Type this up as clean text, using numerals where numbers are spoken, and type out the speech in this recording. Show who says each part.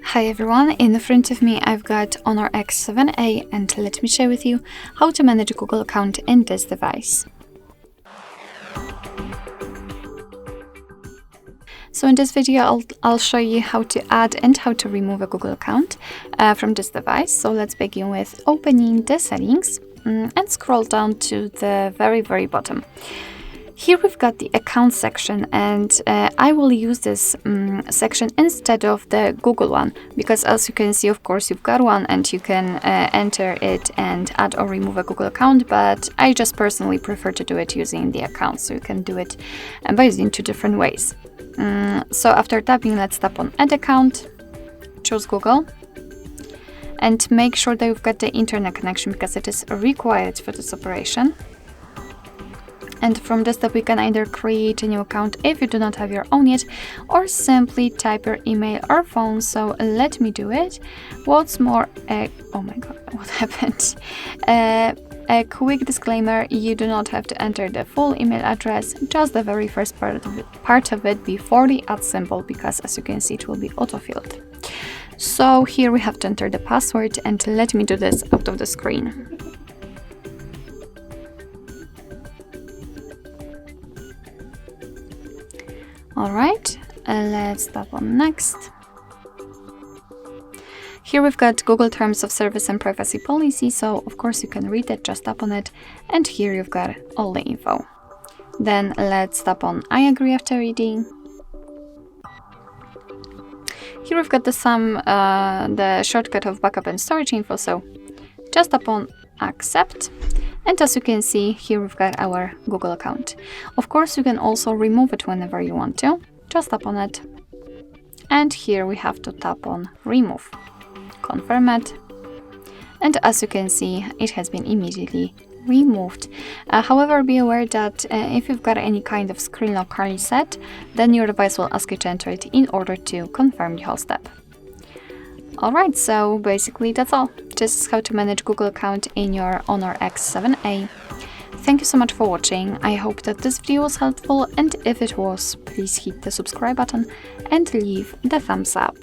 Speaker 1: Hi everyone, in front of me I've got HONOR X7A and let me share with you how to manage a Google account in this device. So in this video I'll show you how to add and how to remove a Google account from this device. So let's begin with opening the settings and scroll down to the very bottom. Here we've got the account section, and I will use this section instead of the Google one, because as you can see, of course, you've got one and you can enter it and add or remove a Google account, but I just personally prefer to do it using the account, so you can do it by using two different ways. So after tapping, let's tap on Add Account, choose Google, and make sure that you've got the internet connection because it is required for this operation. And from this step, we can either create a new account if you do not have your own yet, or simply type your email or phone. So let me do it. What's more, oh my god, what happened? A quick disclaimer, you do not have to enter the full email address, just the very first part of it before the add symbol, because as you can see, it will be auto-filled. So here we have to enter the password, and let me do this out of the screen. Alright, let's tap on Next. Here we've got Google Terms of Service and Privacy Policy, so of course you can read it, just tap on it, and here you've got all the info. Then let's tap on I agree after reading. Here we've got the shortcut of backup and storage info, so just tap on Accept. And as you can see, here we've got our Google account. Of course, you can also remove it whenever you want to. Just tap on it. And here we have to tap on Remove. Confirm it. And as you can see, it has been immediately removed. However, be aware that if you've got any kind of screen lock reset, then your device will ask you to enter it in order to confirm the whole step. Alright, so basically that's all. This is how to manage Google account in your HONOR X7A. Thank you so much for watching. I hope that this video was helpful, and if it was, please hit the subscribe button and leave the thumbs up.